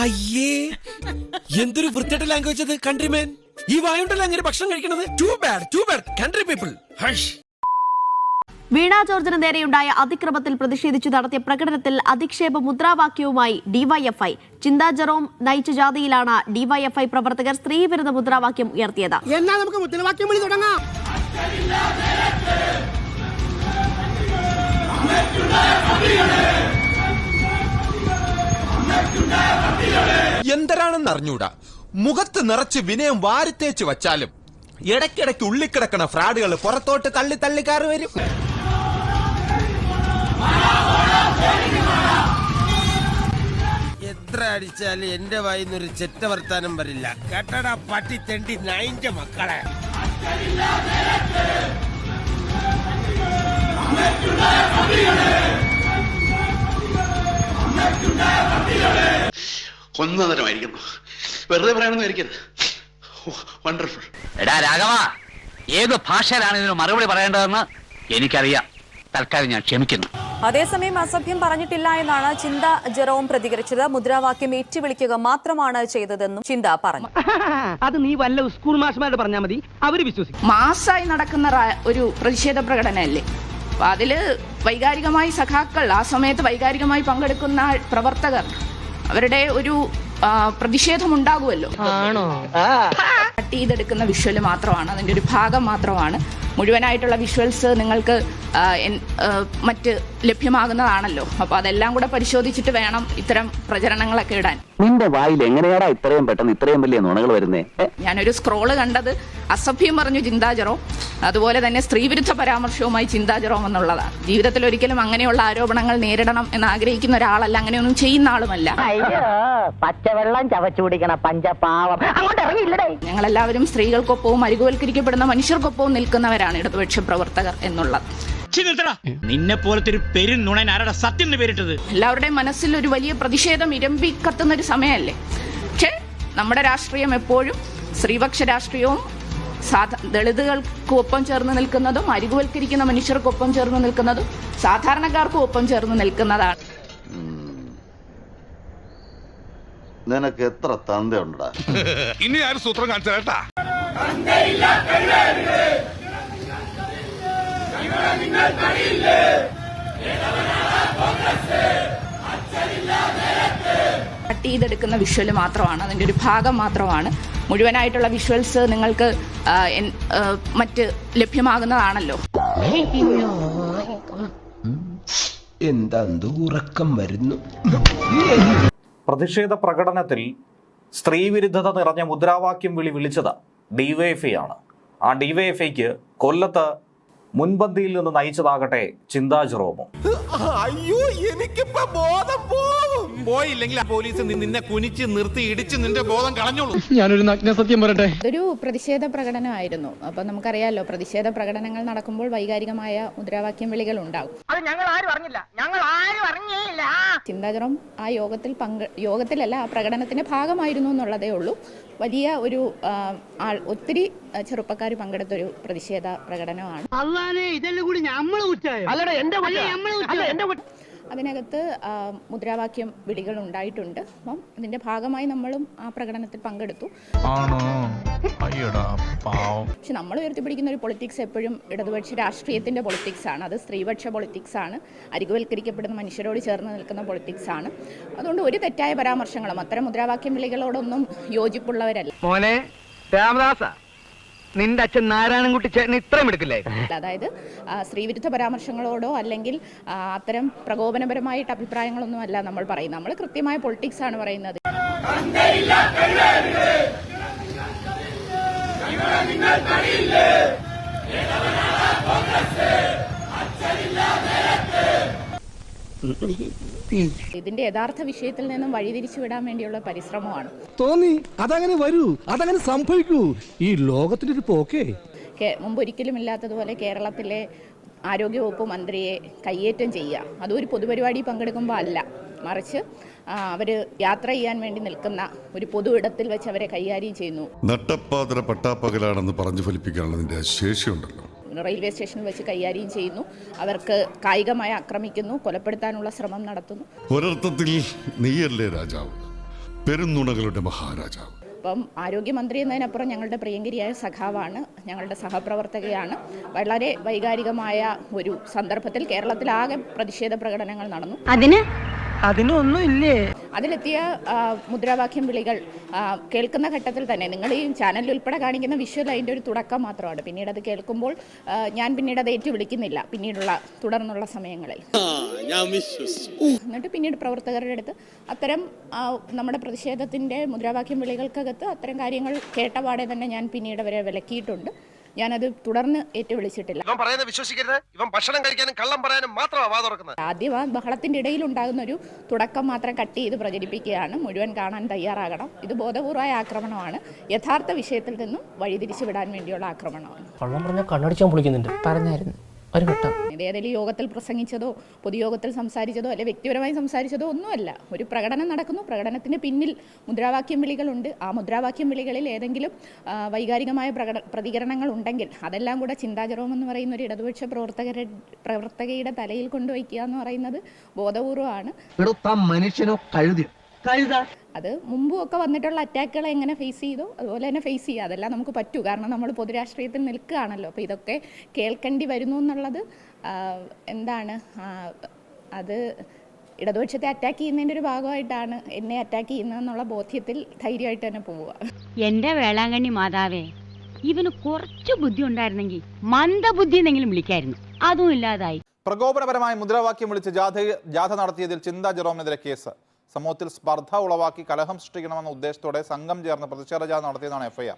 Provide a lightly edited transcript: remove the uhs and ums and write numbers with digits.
അയ്യേ, എന്തൊരു വൃത്തിയുടെ ലാംഗ്വേജ് അത്. കൺട്രിമാൻ, ഈ വായുണ്ടല്ലോ അങ്ങനെ ഭക്ഷണം കഴിക്കണത്. Too bad country people. Veena ജോർജിന് നേരെയുണ്ടായ അതിക്രമത്തിൽ പ്രതിഷേധിച്ചു നടത്തിയ പ്രകടനത്തിൽ അധിക്ഷേപ മുദ്രാവാക്യവുമായി ഡിവൈഎഫ്ഐ. ചിന്താ ജെറോം നയിച്ച ജാഥയിലാണ് ഡിവൈഎഫ്ഐ പ്രവർത്തകർ സ്ത്രീവിരുദ്ധ മുദ്രാവാക്യം ഉയർത്തിയത്. എന്നാൽ നമുക്ക് മുദ്രാവാക്യം വിളി തുടങ്ങാം. എന്തരാണെന്ന് അറിഞ്ഞൂടാ, മുഖത്ത് നിറച്ച് വിനയം വാരിത്തേച്ച് വച്ചാലും ഇടയ്ക്കിടയ്ക്ക് ഉള്ളിക്കിടക്കണ ഫ്രാഡുകൾ പുറത്തോട്ട് തള്ളി തള്ളിക്കാറ് വരും. എത്ര അടിച്ചാലും എന്റെ വായിന്നൊരു ചെറ്റ വർത്താനം വരില്ല. കേട്ടടാ പട്ടി തെണ്ടി നായിന്റെ മക്കളെ. ഒന്നരമായിരിക്കുന്നു. വെറുതെ പറയണമെന്ന് വിചാരിക്കരുത്. വണ്ടർഫുൾ. എടാ രാഘവ, ഏത് ഭാഷയിലാണ് ഇതിന് മറുപടി പറയേണ്ടതെന്ന് എനിക്കറിയാം. തൽക്കാലം ഞാൻ ക്ഷമിക്കുന്നു. അതേസമയം അസഭ്യം പറഞ്ഞിട്ടില്ല എന്നാണ് ചിന്ത ജെറോം പ്രതികരിച്ചത്. മുദ്രാവാക്യം ഏറ്റുവിളിക്കുക മാത്രമാണ് ചെയ്തതെന്നും ചിന്ത പറഞ്ഞു. അത് നീ വല്ല സ്കൂൾ മാഷ്മാരോട് പറഞ്ഞാൽ മതി, അവര് വിശ്വസിക്കും. മാസായി നടക്കുന്ന ഒരു പ്രതിഷേധ പ്രകടനമല്ലേ. അപ്പൊ അതില് വൈകാരികമായി സഖാക്കൾ, ആ സമയത്ത് വൈകാരികമായി പങ്കെടുക്കുന്ന പ്രവർത്തകർ, അവരുടെ ഒരു പ്രതിഷേധം ഉണ്ടാകുമല്ലോ. കട്ട് ചെയ്തെടുക്കുന്ന വിഷ്വൽ മാത്രമാണ്, അതിന്റെ ഒരു ഭാഗം മാത്രമാണ്. മുഴുവനായിട്ടുള്ള വിഷ്വൽസ് നിങ്ങൾക്ക് മറ്റ് ലഭ്യമാകുന്നതാണല്ലോ. അപ്പൊ അതെല്ലാം കൂടെ പരിശോധിച്ചിട്ട് വേണം ഇത്തരം പ്രചരണങ്ങളൊക്കെ ഇടാൻ. നിന്റെ വായിൽ എങ്ങനെയാടാ ഇത്രയും പെട്ടെന്ന് ഇത്രയും വലിയ നുണകൾ വരുന്നേ? ഞാനൊരു സ്ക്രോള് കണ്ടത് അസഭ്യം പറഞ്ഞു ചിന്താ ജെറോം, അതുപോലെ തന്നെ സ്ത്രീവിരുദ്ധ പരാമർശവുമായി ചിന്താ ജെറോം എന്നുള്ളതാണ്. ജീവിതത്തിൽ ഒരിക്കലും അങ്ങനെയുള്ള ആരോപണങ്ങൾ നേരിടണം എന്ന് ആഗ്രഹിക്കുന്ന ഒരാളല്ല, അങ്ങനെയൊന്നും ചെയ്യുന്ന ആളുമല്ല. പച്ചവെള്ളം ചവച്ചു കുടിക്കണ പഞ്ചപാവം അങ്ങോട്ട് ഇറങ്ങിയില്ലടേ. ഞങ്ങളെല്ലാവരും സ്ത്രീകൾക്കൊപ്പവും അരികുവൽക്കരിക്കപ്പെടുന്ന മനുഷ്യർക്കൊപ്പവും നിൽക്കുന്നവരാണ് ഇടതുപക്ഷ പ്രവർത്തകർ എന്നുള്ളത്. നിന്നെ പോലത്തെ ഒരു പെരുന്നുണൻ ആരുടെ സത്യം പേരിട്ടത്? എല്ലാവരുടെയും മനസ്സിൽ ഒരു വലിയ പ്രതിഷേധം ഇരമ്പി കത്തുന്ന ഒരു സമയമല്ലേ. പക്ഷേ നമ്മുടെ രാഷ്ട്രീയം എപ്പോഴും സ്ത്രീപക്ഷ രാഷ്ട്രീയവും ദളിതുകൾക്ക് ഒപ്പം ചേർന്ന് നിൽക്കുന്നതും അരികുവൽക്കരിക്കുന്ന മനുഷ്യർക്കൊപ്പം ചേർന്ന് നിൽക്കുന്നതും സാധാരണക്കാർക്കും ഒപ്പം ചേർന്ന് നിൽക്കുന്നതാണ്. നിനക്ക് എത്ര തന്തയുണ്ടാ? ഇനി ആരും സൂത്രം കാണിച്ചു കേട്ടാ. കട്ട് ചെയ്തെടുക്കുന്ന വിഷ്വൽ മാത്രമാണ്, അതിന്റെ ഒരു ഭാഗം മാത്രമാണ്. മുഴുവനായിട്ടുള്ള വിഷ്വൽസ് നിങ്ങൾക്ക് മറ്റ് ലഭ്യമാകുന്നതാണല്ലോ. എന്താ ഉറക്കം വരുന്നു. പ്രതിഷേധ പ്രകടനത്തിൽ സ്ത്രീവിരുദ്ധത നിറഞ്ഞ മുദ്രാവാക്യം വിളിച്ചത് ഡിവൈഎഫ്ഐ ആണ്. ആ ഡിവൈഎഫ്ഐക്ക് കൊല്ലത്ത് മുൻപന്തിയിൽ നിന്ന് നയിച്ചതാകട്ടെ ചിന്താ ജെറോമോ. അയ്യോ, എനിക്കിപ്പോ ബോധം പോയില്ലെങ്കിൽ പോലീസ് നിന്നെ കുനിച്ച് നിർത്തി ഇടിച്ച് നിന്റെ ബോധം കളഞ്ഞോളൂ. ഞാനൊരു നഗ്ന സത്യം പറയട്ടെ. ഇതൊരു പ്രതിഷേധ പ്രകടനമായിരുന്നു. അപ്പൊ നമുക്കറിയാലോ, പ്രതിഷേധ പ്രകടനങ്ങൾ നടക്കുമ്പോൾ വൈകാരികമായ മുദ്രാവാക്യം വിളികൾ ഉണ്ടാകും. അത് ഞങ്ങൾ ആരും അറിഞ്ഞില്ല. ചിന്താ ജെറോം ആ യോഗത്തിലല്ല, ആ പ്രകടനത്തിന്റെ ഭാഗമായിരുന്നു എന്നുള്ളതേ ഉള്ളൂ. വലിയ ഒരു ഒത്തിരി ചെറുപ്പക്കാർ പങ്കെടുത്തൊരു പ്രതിഷേധ പ്രകടനമാണ്. അതിനകത്ത് മുദ്രാവാക്യം വിളികൾ ഉണ്ടായിട്ടുണ്ട്. അപ്പം അതിന്റെ ഭാഗമായി നമ്മളും ആ പ്രകടനത്തിൽ പങ്കെടുത്തു. പക്ഷെ നമ്മൾ ഉയർത്തിപ്പിടിക്കുന്ന ഒരു പൊളിറ്റിക്സ് എപ്പോഴും ഇടതുപക്ഷ രാഷ്ട്രീയത്തിന്റെ പൊളിറ്റിക്സ് ആണ്. അത് സ്ത്രീപക്ഷ പൊളിറ്റിക്സ് ആണ്, അരികുവൽക്കരിക്കപ്പെടുന്ന മനുഷ്യരോട് ചേർന്ന് നിൽക്കുന്ന പൊളിറ്റിക്സ് ആണ്. അതുകൊണ്ട് ഒരു തെറ്റായ പരാമർശങ്ങളും അത്തരം മുദ്രാവാക്യം വിളികളോടൊന്നും യോജിപ്പുള്ളവരല്ല. മോനെ രാമദാസ, നിന്റെ അച്ഛൻ നാരായണൻകുട്ടി ചേട്ടൻ ഇത്രയും എടുക്കില്ലേ? അതായത് സ്ത്രീവിരുദ്ധ പരാമർശങ്ങളോടോ അല്ലെങ്കിൽ അത്തരം പ്രകോപനപരമായിട്ട് അഭിപ്രായങ്ങളൊന്നും അല്ല നമ്മൾ പറയുന്നത്. നമ്മൾ കൃത്യമായ പൊളിറ്റിക്സ് ആണ് പറയുന്നത്. ഇതിന്റെ യഥാർത്ഥ വിഷയത്തിൽ നിന്നും വഴിതിരിച്ചു വിടാൻ വേണ്ടിയുള്ള പരിശ്രമമാണ്. തോന്നി അതങ്ങനെ വരൂ, അതങ്ങനെ സംഭവിക്കൂ. ഈ ലോകത്തിന്റെ ഒരു പോക്കേ. മുമ്പൊരിക്കലും ഇല്ലാത്തതുപോലെ കേരളത്തിലെ ആരോഗ്യവകുപ്പ് മന്ത്രിയെ കയ്യേറ്റം ചെയ്യുക, അതൊരു പൊതുപരിപാടി പങ്കെടുക്കുമ്പോൾ അല്ല, മറിച്ച് അവർ യാത്ര ചെയ്യാൻ വേണ്ടി നിൽക്കുന്ന ഒരു പൊതു ഇടത്തിൽ വെച്ച് അവരെ കൈകാര്യം ചെയ്യുന്നു. നട്ടപ്പാതിര പട്ടാപ്പകലാണെന്ന് പറഞ്ഞു ഫലിപ്പിക്കാനുള്ള നിന്റെ ശേഷിയുണ്ടല്ലോ. റെയിൽവേ സ്റ്റേഷനിൽ വെച്ച് കൈകാര്യം ചെയ്യുന്നു, അവർക്ക് കായികമായി ആക്രമിക്കുന്നു, കൊലപ്പെടുത്താനുള്ള ശ്രമം നടത്തുന്നു. ഒരർത്ഥത്തിൽ നീയല്ലേ രാജാവ്, പെരുന്നുണകളുടെ മഹാരാജാവ്. അപ്പം ആരോഗ്യമന്ത്രി എന്നതിനപ്പുറം ഞങ്ങളുടെ പ്രിയങ്കരിയായ സഖാവാണ്, ഞങ്ങളുടെ സഹപ്രവർത്തകയാണ്. വളരെ വൈകാരികമായ ഒരു സന്ദർഭത്തിൽ കേരളത്തിലാകെ പ്രതിഷേധ പ്രകടനങ്ങൾ നടന്നു. അതിനൊന്നും ഇല്ലേ? അതിലെത്തിയ മുദ്രാവാക്യം വിളികൾ കേൾക്കുന്ന ഘട്ടത്തിൽ തന്നെ നിങ്ങൾ ഈ ചാനലിൽ ഉൾപ്പെടെ കാണിക്കുന്ന വിഷ്വൽ അതിൻ്റെ ഒരു തുടക്കം മാത്രമാണ്. പിന്നീട് അത് കേൾക്കുമ്പോൾ ഞാൻ പിന്നീട് അത് ഏറ്റു വിളിക്കുന്നില്ല പിന്നീടുള്ള തുടർന്നുള്ള സമയങ്ങളിൽ. എന്നിട്ട് പിന്നീട് പ്രവർത്തകരുടെ അടുത്ത് അത്തരം നമ്മുടെ പ്രതിഷേധത്തിൻ്റെ മുദ്രാവാക്യം വിളികൾക്കകത്ത് അത്തരം കാര്യങ്ങൾ കേട്ടപാടെ തന്നെ ഞാൻ പിന്നീട് അവരെ വിലക്കിയിട്ടുണ്ട്. ഞാനത് തുടർന്ന് ഏറ്റുവിളിച്ചിട്ടില്ല. ഇവൻ ഭക്ഷണം കഴിക്കാനും കള്ളം പറയാനും മാത്രമാണ്. ആദ്യം ആ ബഹളത്തിന്റെ ഇടയിൽ ഉണ്ടാകുന്ന ഒരു തുടക്കം മാത്രം കട്ട് ചെയ്ത് പ്രചരിപ്പിക്കുകയാണ്. മുഴുവൻ കാണാൻ തയ്യാറാകണം. ഇത് ബോധപൂർവമായ ആക്രമണമാണ്. യഥാർത്ഥ വിഷയത്തിൽ നിന്നും വഴിതിരിച്ചു വിടാൻ വേണ്ടിയുള്ള ആക്രമണമാണ്. കള്ളം പറഞ്ഞാൽ കണ്ണടിച്ചാൻ പൊളിക്കുന്നുണ്ട് പറഞ്ഞായിരുന്നു ഒരു ഘട്ടം. ഏതെങ്കിലും യോഗത്തിൽ പ്രസംഗിച്ചതോ പൊതുയോഗത്തിൽ സംസാരിച്ചതോ അല്ലെ വ്യക്തിപരമായി സംസാരിച്ചതോ ഒന്നുമല്ല. ഒരു പ്രകടനം നടക്കുന്നു, പ്രകടനത്തിന് പിന്നിൽ മുദ്രാവാക്യം വിളികളുണ്ട്. ആ മുദ്രാവാക്യം വിളികളിൽ ഏതെങ്കിലും വൈകാരികമായ പ്രതികരണങ്ങൾ ഉണ്ടെങ്കിൽ അതെല്ലാം കൂടെ ചിന്താ ജെറോം എന്ന് പറയുന്ന ഒരു ഇടതുപക്ഷ പ്രവർത്തകയുടെ തലയിൽ കൊണ്ടുവയ്ക്കുക എന്ന് പറയുന്നത് ബോധപൂർവമാണ്. മനുഷ്യനോ കഴുതി അത് മുമ്പും ഒക്കെ വന്നിട്ടുള്ള അറ്റാക്കുകളെ എങ്ങനെ ഫേസ് ചെയ്തോ അതുപോലെ തന്നെ ഫേസ് ചെയ്യുക. അതെല്ലാം നമുക്ക് പറ്റൂ. കാരണം നമ്മൾ പൊതുരാഷ്ട്രീയത്തിൽ നിൽക്കുകയാണല്ലോ. അപ്പോൾ ഇതൊക്കെ കേൾക്കേണ്ടി വരുന്നു എന്നുള്ളത് എന്താണ്, അത് ഇടതുപക്ഷത്തെ അറ്റാക്ക് ചെയ്യുന്നതിൻ്റെ ഒരു ഭാഗമായിട്ടാണ് എന്നെ അറ്റാക്ക് ചെയ്യുന്നതെന്നുള്ള ബോധ്യത്തിൽ ധൈര്യമായിട്ട് തന്നെ പോവുക. എന്റെ വേളാങ്കണ്ണി മാതാവേ, ഇവന് കുറച്ച് ബുദ്ധി ഉണ്ടായിരുന്നെങ്കിൽ മന്ദബുദ്ധി എന്നെങ്കിലും വിളിക്കായിരുന്നു. അതും ഇല്ലാതായി. പ്രകോപനപരമായ മുദ്രാവാക്യം വിളിച്ച് ജാഥ നടത്തിയതിൽ ചിന്താ ജെറോമിനെതിരെ കേസ്. സമൂഹത്തിൽ സ്പർദ്ധ ഉളവാക്കി കലഹം സൃഷ്ടിക്കണമെന്ന ഉദ്ദേശത്തോടെ സംഘം ചേർന്ന് പ്രതിഷേധ ജാഥ നടത്തിയതാണ് FIR.